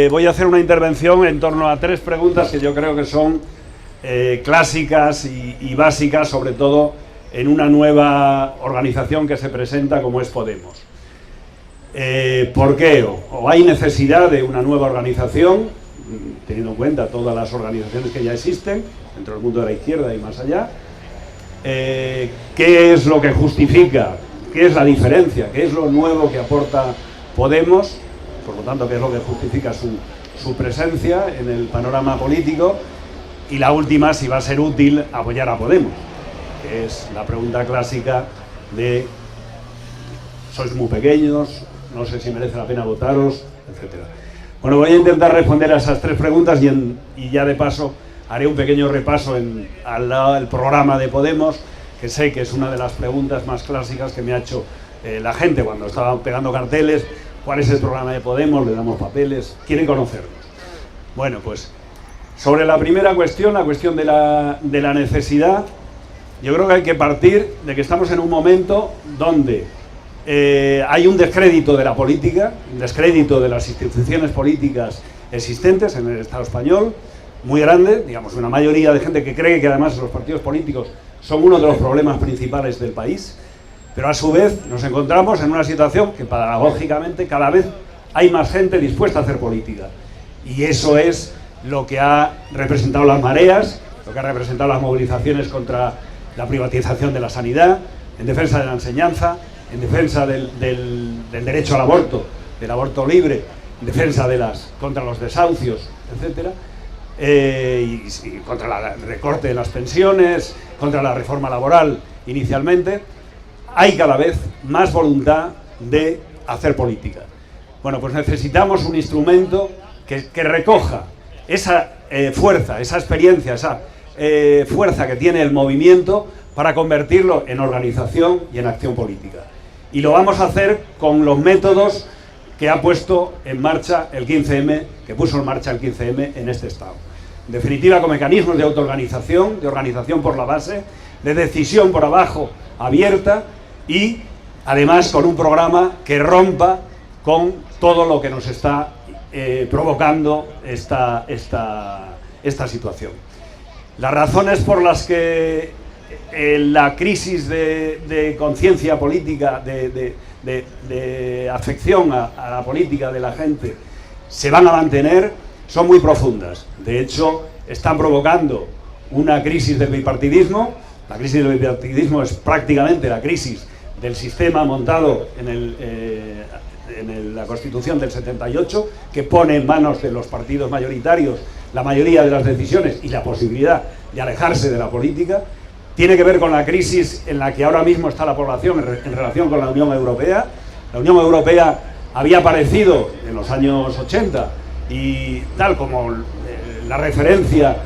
voy a hacer una intervención en torno a 3 preguntas que yo creo que son clásicas y básicas, sobre todo en una nueva organización que se presenta como es Podemos. ¿Por qué? ¿O hay necesidad de una nueva organización, teniendo en cuenta todas las organizaciones que ya existen dentro del mundo de la izquierda y más allá? ¿Qué es lo que justifica? ¿Qué es la diferencia? ¿Qué es lo nuevo que aporta Podemos? Por lo tanto, ¿qué es lo que justifica su presencia en el panorama político? Y la última, si va a ser útil apoyar a Podemos, que es la pregunta clásica de sois muy pequeños, no sé si merece la pena votaros, etcétera. Bueno, voy a intentar responder a esas 3 preguntas y ya de paso haré un pequeño repaso al programa de Podemos, que sé que es una de las preguntas más clásicas que me ha hecho la gente cuando estaba pegando carteles. ¿Cuál es el programa de Podemos? Le damos papeles, quieren conocernos. Bueno, pues sobre la primera cuestión, la cuestión de la necesidad, yo creo que hay que partir de que estamos en un momento donde hay un descrédito de la política, un descrédito de las instituciones políticas existentes en el Estado español, muy grande, digamos, una mayoría de gente que cree que además los partidos políticos son uno de los problemas principales del país, pero a su vez nos encontramos en una situación que pedagógicamente cada vez hay más gente dispuesta a hacer política. Y eso es lo que ha representado las mareas, lo que ha representado las movilizaciones contra la privatización de la sanidad, en defensa de la enseñanza, en defensa del derecho al aborto, del aborto libre, en defensa contra los desahucios, etcétera, y contra el recorte de las pensiones, contra la reforma laboral inicialmente. Hay cada vez más voluntad de hacer política. Bueno, pues necesitamos un instrumento que recoja esa fuerza, esa experiencia, esa fuerza que tiene el movimiento para convertirlo en organización y en acción política. Y lo vamos a hacer con los métodos que ha puesto en marcha el 15M, que puso en marcha el 15M en este Estado. En definitiva, con mecanismos de autoorganización, de organización por la base, de decisión por abajo abierta, y además con un programa que rompa con todo lo que nos está provocando esta situación. Las razones por las que la crisis de conciencia política, de afección a la política de la gente se van a mantener son muy profundas. De hecho, están provocando una crisis del bipartidismo. La crisis del bipartidismo es prácticamente la crisis del sistema montado en la Constitución del 78, que pone en manos de los partidos mayoritarios la mayoría de las decisiones y la posibilidad de alejarse de la política. Tiene que ver con la crisis en la que ahora mismo está la población en relación con la Unión Europea. La Unión Europea había aparecido en los años 80 y tal como la referencia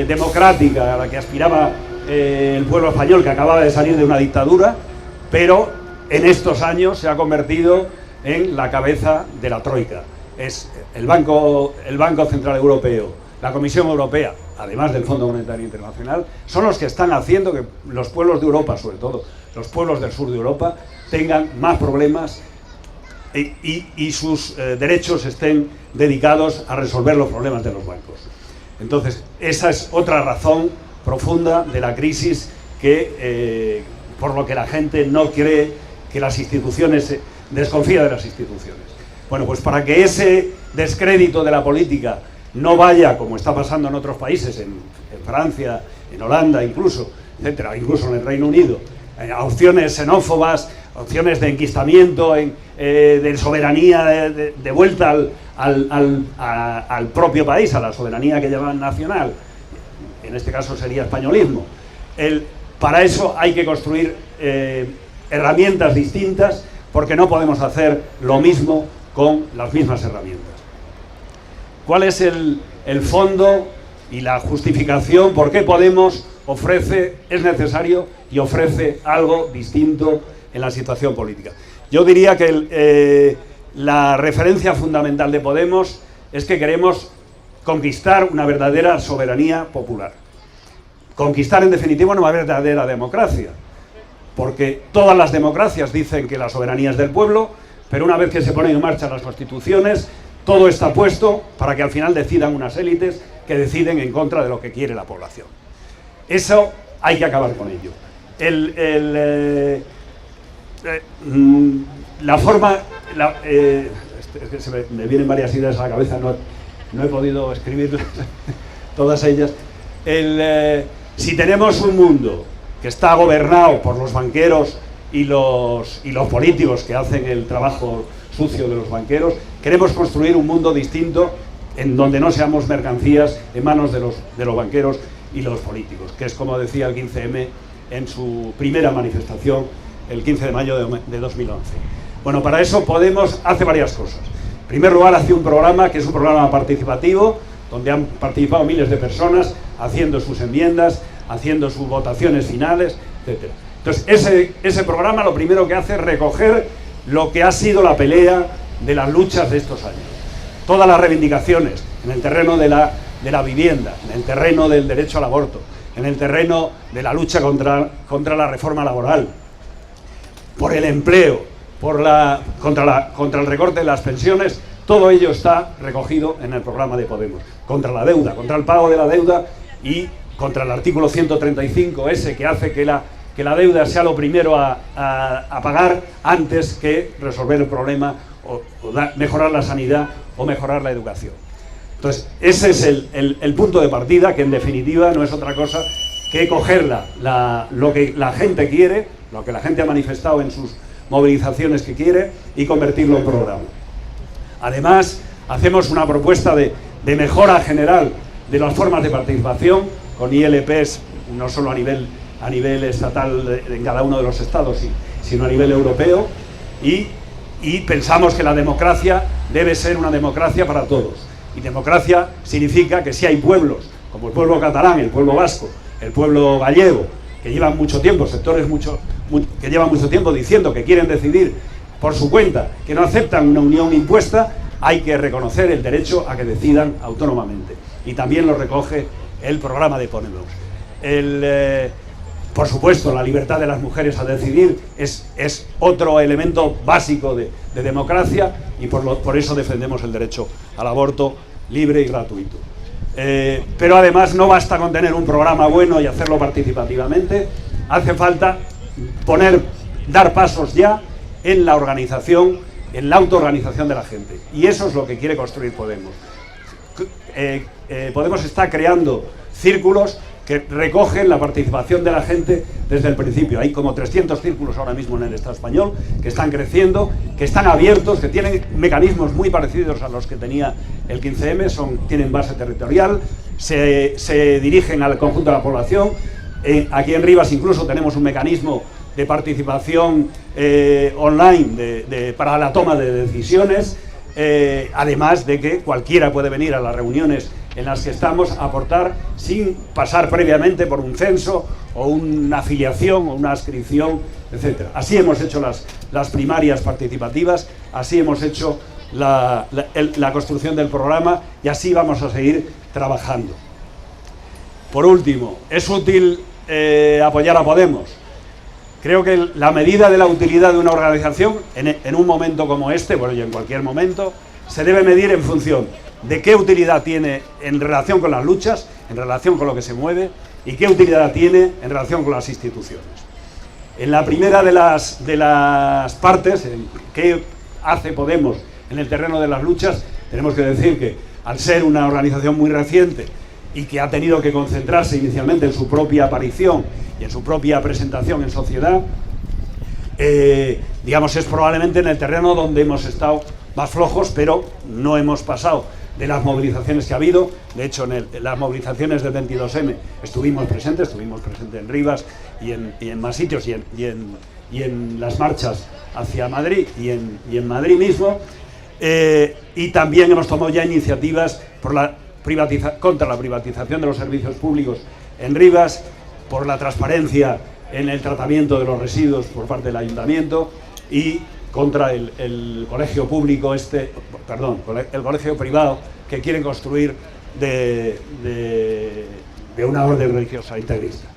democrática a la que aspiraba el pueblo español, que acababa de salir de una dictadura, pero en estos años se ha convertido en la cabeza de la troika. Es el Banco Central Europeo, la Comisión Europea, además del Fondo Monetario Internacional, son los que están haciendo que los pueblos de Europa, sobre todo los pueblos del sur de Europa, tengan más problemas y sus derechos estén dedicados a resolver los problemas de los bancos. Entonces, esa es otra razón profunda de la crisis por lo que la gente no cree que las instituciones, desconfía de las instituciones. Bueno, pues para que ese descrédito de la política no vaya, como está pasando en otros países, en Francia, en Holanda incluso, etcétera, incluso en el Reino Unido, a opciones xenófobas, opciones de enquistamiento, de soberanía, de vuelta al propio país, a la soberanía que llaman nacional, en este caso sería españolismo. Para eso hay que construir herramientas distintas, porque no podemos hacer lo mismo con las mismas herramientas. ¿Cuál es el fondo y la justificación? ¿Por qué Podemos es necesario y ofrece algo distinto en la situación política? Yo diría que la referencia fundamental de Podemos es que queremos conquistar una verdadera soberanía popular. Conquistar, en definitiva, una verdadera democracia. Porque todas las democracias dicen que la soberanía es del pueblo, pero una vez que se ponen en marcha las constituciones, todo está puesto para que al final decidan unas élites que deciden en contra de lo que quiere la población. Eso hay que acabar con ello. La forma... es que me vienen varias ideas a la cabeza, no he podido escribir todas ellas. Si tenemos un mundo que está gobernado por los banqueros y los políticos que hacen el trabajo sucio de los banqueros, queremos construir un mundo distinto en donde no seamos mercancías en manos de los banqueros y los políticos, que es como decía el 15M en su primera manifestación el 15 de mayo de 2011. Bueno, para eso Podemos hace varias cosas. En primer lugar, hace un programa que es un programa participativo, donde han participado miles de personas haciendo sus enmiendas, haciendo sus votaciones finales, etc. Entonces, ese programa lo primero que hace es recoger lo que ha sido la pelea de las luchas de estos años. Todas las reivindicaciones en el terreno de la vivienda, en el terreno del derecho al aborto, en el terreno de la lucha contra la reforma laboral, por el empleo, contra el recorte de las pensiones, todo ello está recogido en el programa de Podemos. Contra la deuda, contra el pago de la deuda y contra el artículo 135 ese que hace que la deuda sea lo primero a pagar antes que resolver el problema o mejorar la sanidad o mejorar la educación. Entonces, ese es el punto de partida, que en definitiva no es otra cosa que coger lo que la gente quiere, lo que la gente ha manifestado en sus movilizaciones que quiere, y convertirlo en programa. Además, hacemos una propuesta de mejora general de las formas de participación, con ILPs, no solo a nivel estatal en cada uno de los estados, sino a nivel europeo, y pensamos que la democracia debe ser una democracia para todos. Y democracia significa que si hay pueblos, como el pueblo catalán, el pueblo vasco, el pueblo gallego, que llevan mucho tiempo, sectores que llevan mucho tiempo diciendo que quieren decidir por su cuenta, que no aceptan una unión impuesta, hay que reconocer el derecho a que decidan autónomamente. Y también lo recoge el programa de Podemos. Por supuesto, la libertad de las mujeres a decidir es otro elemento básico de democracia, y por eso defendemos el derecho al aborto libre y gratuito. Pero además no basta con tener un programa bueno y hacerlo participativamente, hace falta dar pasos ya en la organización, en la autoorganización de la gente, y eso es lo que quiere construir Podemos. Podemos está creando círculos que recogen la participación de la gente desde el principio. Hay como 300 círculos ahora mismo en el Estado español que están creciendo, que están abiertos, que tienen mecanismos muy parecidos a los que tenía el 15M, tienen base territorial, se dirigen al conjunto de la población. Aquí en Rivas incluso tenemos un mecanismo de participación online para la toma de decisiones, además de que cualquiera puede venir a las reuniones en las que estamos a aportar sin pasar previamente por un censo o una afiliación o una adscripción, etc. Así hemos hecho las primarias participativas, así hemos hecho la construcción del programa, y así vamos a seguir trabajando. Por último, ¿es útil apoyar a Podemos? Creo que la medida de la utilidad de una organización en un momento como este, bueno, y en cualquier momento, se debe medir en función de qué utilidad tiene en relación con las luchas, en relación con lo que se mueve, y qué utilidad tiene en relación con las instituciones. En la primera de las partes, ¿qué hace Podemos en el terreno de las luchas? Tenemos que decir que, al ser una organización muy reciente y que ha tenido que concentrarse inicialmente en su propia aparición y en su propia presentación en sociedad, digamos, es probablemente en el terreno donde hemos estado más flojos, pero no hemos pasado de las movilizaciones que ha habido. De hecho, en las movilizaciones del 22M estuvimos presentes en Rivas y en más sitios, y en las marchas hacia Madrid y en Madrid mismo, y también hemos tomado ya iniciativas contra la privatización de los servicios públicos en Rivas, por la transparencia en el tratamiento de los residuos por parte del ayuntamiento, y contra el colegio público el colegio privado que quieren construir de una orden religiosa integrista.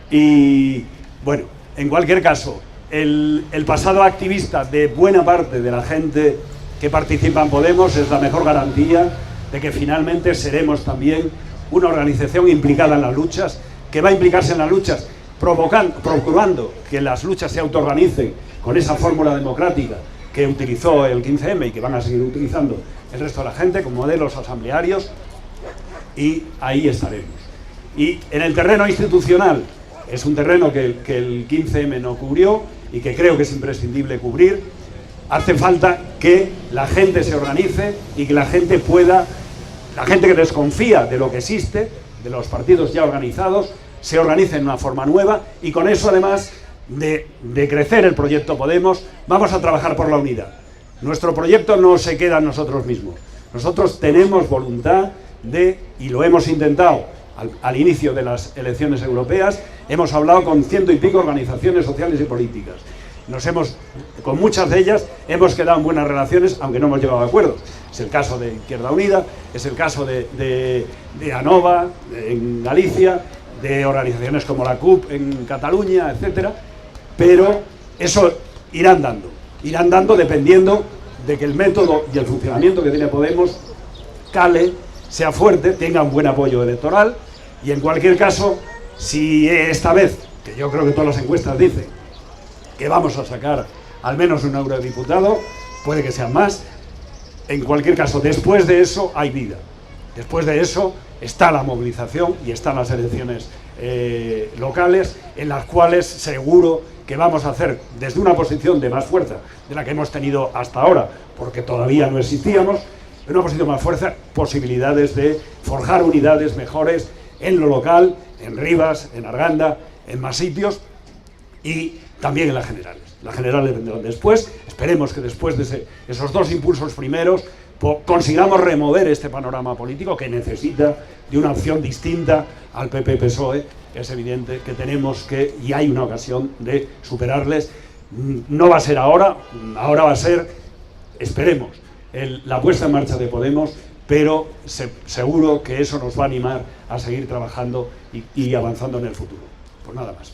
Y bueno, en cualquier caso, el pasado activista de buena parte de la gente que participa en Podemos es la mejor garantía de que finalmente seremos también una organización implicada en las luchas, que va a implicarse en las luchas, procurando que las luchas se autoorganicen con esa fórmula democrática que utilizó el 15M y que van a seguir utilizando el resto de la gente, con modelos asamblearios, y ahí estaremos. Y en el terreno institucional, es un terreno que el 15M no cubrió y que creo que es imprescindible cubrir. Hace falta que la gente se organice y que la gente pueda, la gente que desconfía de lo que existe, de los partidos ya organizados, se organice en una forma nueva, y con eso, además de crecer el proyecto Podemos, vamos a trabajar por la unidad. Nuestro proyecto no se queda en nosotros mismos. Nosotros tenemos voluntad de, y lo hemos intentado al inicio de las elecciones europeas, hemos hablado con 100 y pico organizaciones sociales y políticas. Con muchas de ellas hemos quedado en buenas relaciones, aunque no hemos llegado a acuerdos. Es el caso de Izquierda Unida, es el caso de ANOVA en Galicia, de organizaciones como la CUP en Cataluña, etcétera. Pero eso irán dando dependiendo de que el método y el funcionamiento que tiene Podemos cale, sea fuerte, tenga un buen apoyo electoral, y en cualquier caso, si esta vez, que yo creo que todas las encuestas dicen que vamos a sacar al menos un eurodiputado, puede que sean más, en cualquier caso, después de eso hay vida. Después de eso está la movilización y están las elecciones locales, en las cuales seguro que vamos a hacer desde una posición de más fuerza de la que hemos tenido hasta ahora, porque todavía no existíamos, en una posición de más fuerza, posibilidades de forjar unidades mejores en lo local, en Rivas, en Arganda, en más sitios, y también en las generales. Las generales vendrán después. Esperemos que después de esos dos impulsos primeros consigamos remover este panorama político que necesita de una opción distinta al PP-PSOE. Es evidente que tenemos que, y hay una ocasión de superarles. No va a ser ahora, ahora va a ser, esperemos, la puesta en marcha de Podemos, pero seguro que eso nos va a animar a seguir trabajando y avanzando en el futuro. Pues nada más.